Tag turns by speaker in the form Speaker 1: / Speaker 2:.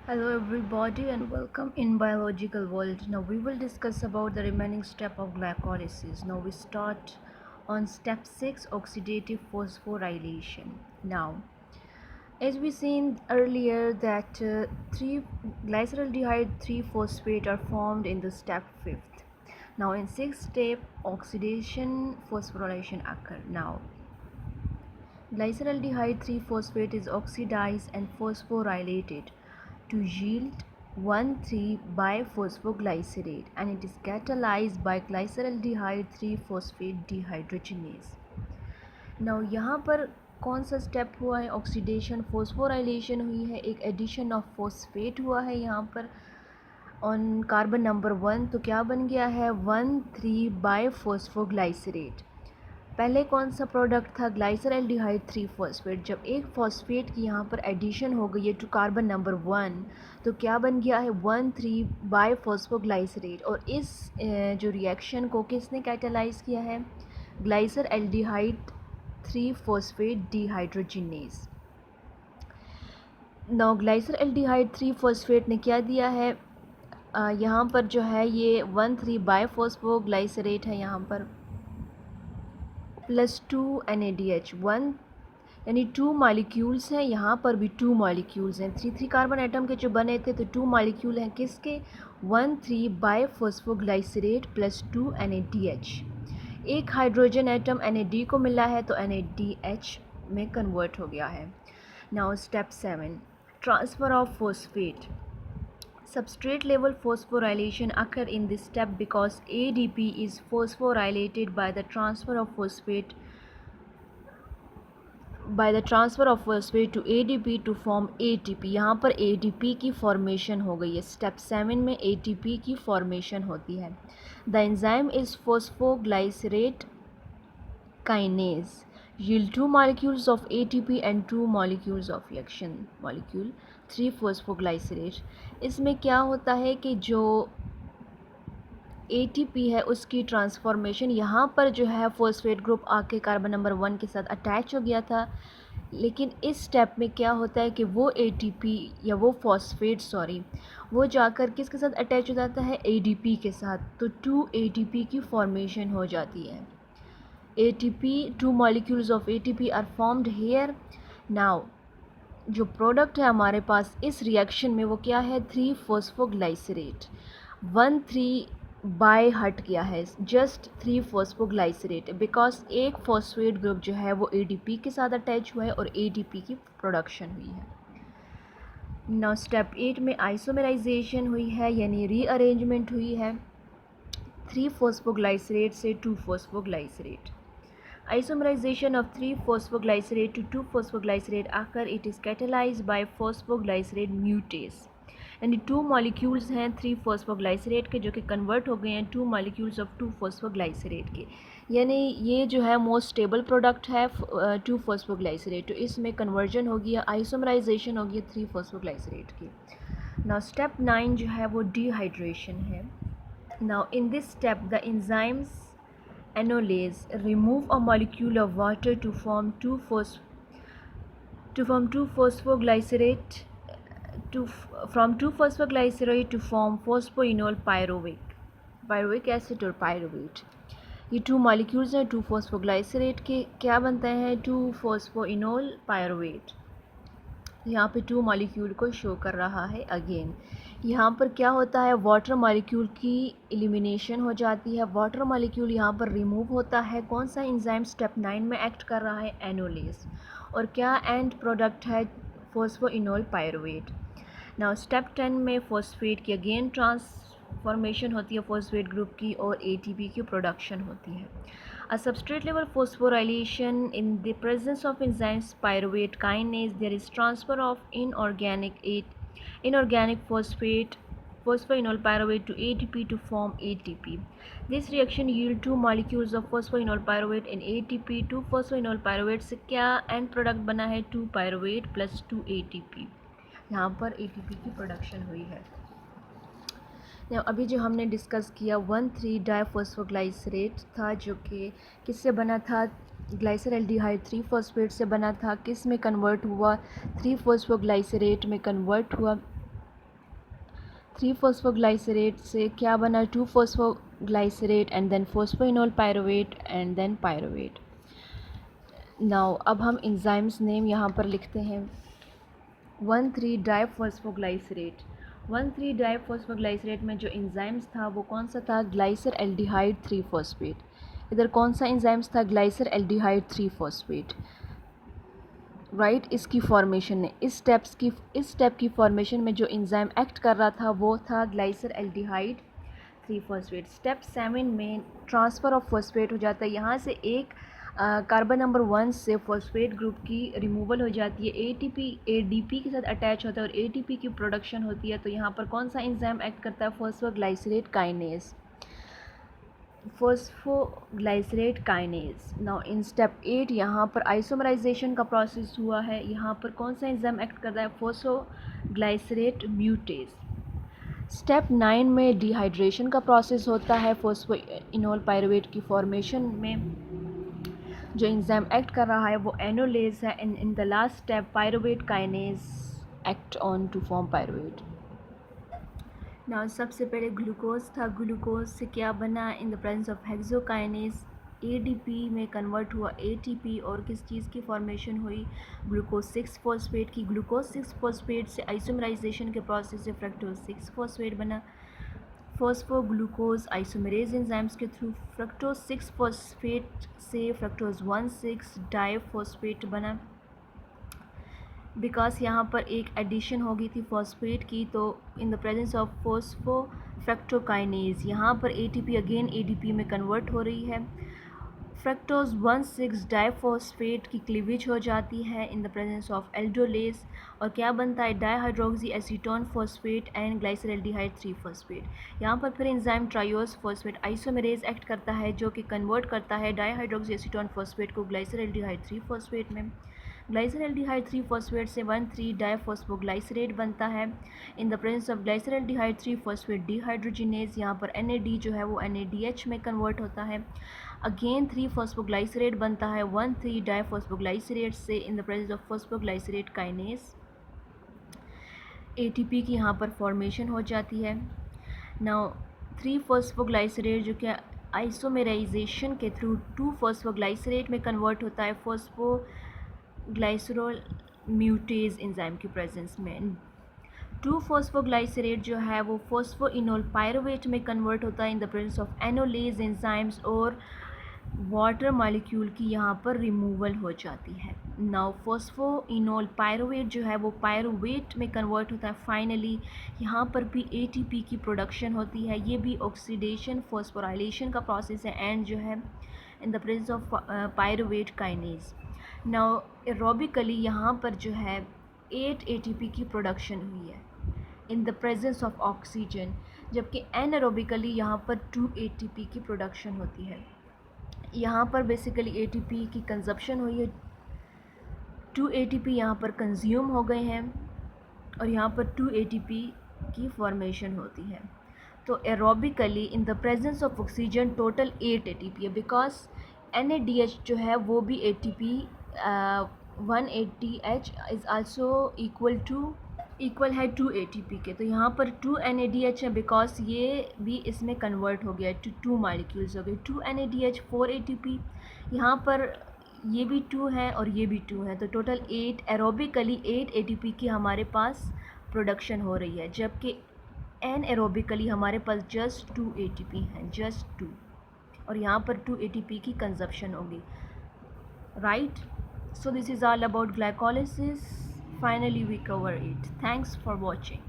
Speaker 1: Hello everybody and welcome in biological world. Now we will discuss about the remaining step of glycolysis. Now we start on step 6, oxidative phosphorylation. Now as we seen earlier that 3 glyceraldehyde 3 phosphate are formed in the step 5th. Now in 6th step oxidation phosphorylation occur. Now glyceraldehyde 3 phosphate is oxidized and phosphorylated to yield 1,3-biphosphoglycerate and it is catalyzed by glyceraldehyde 3 phosphate dehydrogenase. Now यहाँ पर कौन सा step हुआ है? Oxidation phosphorylation हुई है, एक addition of phosphate हुआ है यहाँ पर ऑन कार्बन नंबर 1, तो क्या बन गया है 1,3-बाइफॉस्फोग्लाइसरेट। पहले कौन सा प्रोडक्ट था? Glyceraldehyde 3 phosphate. जब एक फॉस्फेट की यहाँ पर एडिशन हो गई है टू कार्बन नंबर 1 तो क्या बन गया है 1,3-बाइफॉस्फोग्लाइसरेट। और इस जो रिएक्शन को किसने कैटालाइज किया है? Glyceraldehyde 3 phosphate dehydrogenase. Now glyceraldehyde 3 phosphate ने क्या दिया है? यहाँ पर जो है ये 1,3-बाइफॉस्फोग्लाइसरेट है यहाँ पर +2 NADH 1 यानी 2 मॉलिक्यूल्स हैं, यहाँ पर भी 2 मॉलिक्यूल्स हैं। 3 कार्बन एटम के जो बने थे तो 2 मॉलिक्यूल हैं किसके? 1,3-बाइफॉस्फोग्लाइसरेट +2 NADH। एक हाइड्रोजन एटम NAD को मिला है तो NADH में कन्वर्ट हो गया है। Now step 7, transfer of phosphate. Substrate level phosphorylation occur in this step because ADP is phosphorylated by the transfer of phosphate to ADP to form ATP। यहाँ पर ADP की फॉर्मेशन हो गई है। स्टेप 7 में ATP की फॉर्मेशन होती है। The enzyme is phosphoglycerate kinase yield 2 molecules of ATP and 2 molecules of reaction molecule 3 phosphoglycerate। इसमें क्या होता है कि जो ATP है उसकी ट्रांसफॉर्मेशन यहाँ पर जो है फॉस्फेट ग्रुप आके कार्बन नंबर 1 के साथ अटैच हो गया था, लेकिन इस स्टेप में क्या होता है कि वो ATP या वो फॉस्फेट वो जाकर किसके साथ अटैच हो जाता है? ADP के साथ। तो 2 ATP की फॉर्मेशन हो जाती है। ATP 2 molecules of ATP are formed here। now जो प्रोडक्ट है हमारे पास इस रिएक्शन में वो क्या है? 3 फॉस्फोग्लाइसरेट 1,3 बाय हट गया है, जस्ट 3 फॉस्फोग्लाइसरेट बिकॉज एक फॉस्फेट ग्रुप जो है वो ADP के साथ अटैच हुआ है और ADP की प्रोडक्शन हुई है। नाउ स्टेप 8 में आइसोमराइजेशन हुई है यानी रीअरेंजमेंट हुई है 3 फॉस्फोग्लाइसरेट से 2 phosphoglycerate. Isomerization of 3-phosphoglycerate to 2-phosphoglycerate occur, it is catalyzed by phosphoglycerate mutase। यानी 2 मॉलिक्यूल्स हैं 3-phosphoglycerate के जो कि कन्वर्ट हो गए हैं 2 मॉलिक्यूल्स ऑफ 2-phosphoglycerate के। यानी ये जो है मोस्ट स्टेबल प्रोडक्ट है 2-phosphoglycerate, तो इसमें कन्वर्जन हो गया, आइसोमराइजेशन हो गया 3-phosphoglycerate की। नाउ स्टेप 9 जो है वो डिहाइड्रेशन है। Now in this step the enzymes enolase remove a molecule of water to form 2-phosphoglycerate from 2-phosphoglycerate to form phosphoenol pyruvic acid और pyruvate। ये 2 मॉलिक्यूल्स हैं 2-phosphoglycerate के, क्या बनते हैं? 2-phosphoenol pyruvate। यहाँ पे 2 मॉलिक्यूल को शो कर रहा है। अगेन यहाँ पर क्या होता है? वाटर मॉलिक्यूल की एलिमिनेशन हो जाती है, वाटर मॉलिक्यूल यहाँ पर रिमूव होता है। कौन सा एंजाइम स्टेप 9 में एक्ट कर रहा है? एनोलेज। और क्या एंड प्रोडक्ट है? Phosphoenol pyruvate. नाउ स्टेप 10 में फॉस्फेट की अगेन ट्रांसफॉर्मेशन होती है फॉस्फेट ग्रुप की और ATP की प्रोडक्शन होती है। A substrate level phosphorylation in the presence of enzymes pyruvate kinase, there is transfer of inorganic phosphoenol pyruvate to ATP to form ATP। This reaction yield 2 molecules of phosphoenol pyruvate and ATP। 2 phosphoenol pyruvate से क्या and product बना है? 2 pyruvate + 2 ATP। यहाँ पर ATP की production हुई है। अभी जो हमने डिस्कस किया 1,3 डाइफॉस्फोग्लाइसरेट था जो कि किससे बना था? ग्लाइसरल्डिहाइड 3 फॉस्फेट से बना था। किस में कन्वर्ट हुआ? 3 फॉस्फोग्लाइसरेट में कन्वर्ट हुआ। 3 फॉस्फोग्लाइसरेट से क्या बना, 2 phosphoglycerate and then phosphoenol pyruvate and then pyruvate. Now अब हम एंजाइम्स नेम यहाँ पर लिखते हैं। 1,3-डाइफॉस्फोग्लाइसरेट। 1,3-डाइफॉस्फोग्लाइसरेट में जो एंजाइम्स था वो कौन सा था, ग्लाइसर एल्डिहाइड 3 फॉस्फेट। इधर कौन सा एंजाइम्स था, ग्लाइसर एल्डिहाइड 3 फॉस्फेट। राइट, इसकी फॉर्मेशन ने इस स्टेप की फॉर्मेशन में जो एंजाइम एक्ट कर रहा था वो था ग्लाइसर एल्डिहाइड 3 फॉस्फेट। स्टेप 7 में ट्रांसफ़र ऑफ फॉस्फेट हो जाता है। यहाँ से एक कार्बन नंबर 1 से फॉस्फेट ग्रुप की रिमूवल हो जाती है, एटीपी एडीपी के साथ अटैच होता है और एटीपी की प्रोडक्शन होती है। तो यहाँ पर कौन सा एंजाइम एक्ट करता है, phosphoglycerate kinase, phosphoglycerate kinase. Now in step 8 यहाँ पर आइसोमराइजेशन का प्रोसेस हुआ है। यहाँ पर कौन सा एंजाइम एक्ट करता है, फॉस्फोग्लाइसरेट म्यूटेज। स्टेप 9 में डिहाइड्रेशन का प्रोसेस होता है फॉस्फोइनोल पायरुवेट की फॉर्मेशन में। जो एंजाइम एक्ट कर रहा है वो एनोलेज है। And in the last step pyruvate kinase act on to form pyruvate. Now सबसे पहले ग्लूकोज था, ग्लूकोज से क्या बना, in the presence of hexokinase ADP में कन्वर्ट हुआ एटीपी और किस चीज़ की फॉर्मेशन हुई, ग्लूकोज 6 फॉस्फेट की। ग्लूकोज 6 फॉस्फेट से आइसोमराइजेशन के प्रोसेस से फ्रक्टोज 6 फॉस्फेट बना। फॉस्फोग्लूकोज आइसोमरेज एंजाइम्स के थ्रू फ्रक्टोज 6 फॉस्फेट से फ्रक्टोज 1,6 डाइफॉस्फेट बना। बिकॉज यहाँ पर एक एडिशन हो गई थी फॉस्फेट की, तो इन द प्रेजेंस ऑफ फॉस्फोफ्रक्टोकाइनेज यहाँ पर एटीपी अगेन एडीपी में कन्वर्ट हो रही है। फ्रक्टोज 1,6 डाइफॉस्फेट की क्लीवेज हो जाती है in the presence of aldolase और क्या बनता है, dihydroxy acetone phosphate and glyceraldehyde 3 phosphate. यहाँ पर फिर enzyme triose phosphate isomerase act करता है जो कि कन्वर्ट करता है डाईहाइड्रोक्सी एसीटोन फॉस्फेट को ग्लाइसरएल्डिहाइड 3 फॉस्फेट में। ग्लाइसरएल्डिहाइड 3 फॉस्फेट से 1,3-डाइफॉस्फोग्लाइसरेट बनता है in the presence of glyceraldehyde 3 phosphate dehydrogenase. यहाँ पर NAD जो है वो NADH में कन्वर्ट होता है। अगेन 3-फॉस्फोग्लाइसरेट बनता है 1,3-डाइफॉस्फोग्लाइसरेट से इन the presence of phosphoglycerate kinase. ATP की यहाँ पर फॉर्मेशन हो जाती है। नाउ 3-फॉस्फोग्लाइसरेट जो कि आइसोमेराइजेशन के थ्रू 2-फॉस्फोग्लाइसरेट में कन्वर्ट होता है फॉस्फोग्लाइसरोल म्यूटेज एंजाइम की प्रेजेंस में। 2-फॉस्फोग्लाइसरेट जो है वो फॉस्फोइनोल पायरुवेट में कन्वर्ट होता है in the presence of enolase enzymes और वाटर मॉलिक्यूल की यहाँ पर रिमूवल हो जाती है। नाउ फॉस्फोइनोल पायरुवेट जो है वो पायरुवेट में कन्वर्ट होता है फाइनली। यहाँ पर भी ATP की प्रोडक्शन होती है, ये भी ऑक्सीडेशन फॉस्फोराइलेशन का प्रोसेस है एंड जो है in the presence of pyruvate kinase. Now aerobically यहाँ पर जो है 8 ATP की प्रोडक्शन हुई है in the presence of oxygen, जबकि एनारोबिकली यहाँ पर 2 ATP की प्रोडक्शन होती है। यहाँ पर बेसिकली ATP की कंजप्शन हुई है, 2 ATP यहाँ पर कंज्यूम हो गए हैं और यहाँ पर 2 ATP की फॉर्मेशन होती है। तो aerobically in the presence of oxygen total 8 ATP है, बिकॉज NADH जो है वो भी ATP 180H is also equal है 2 ATP के। तो यहाँ पर 2 NADH है बिकॉज ये भी इसमें कन्वर्ट हो गया टू 2 मालिक्यूल्स हो गए, 2 NADH 4 ATP, यहाँ पर ये भी 2 है और ये भी 2 है, तो टोटल 8 एरोबिकली 8 ATP की हमारे पास प्रोडक्शन हो रही है, जबकि एनएरोबिकली हमारे पास जस्ट 2 ATP हैं, जस्ट 2, और यहाँ पर 2 ATP की कंजप्शन होगी, right. So this is all about glycolysis. Finally we cover it. Thanks for watching.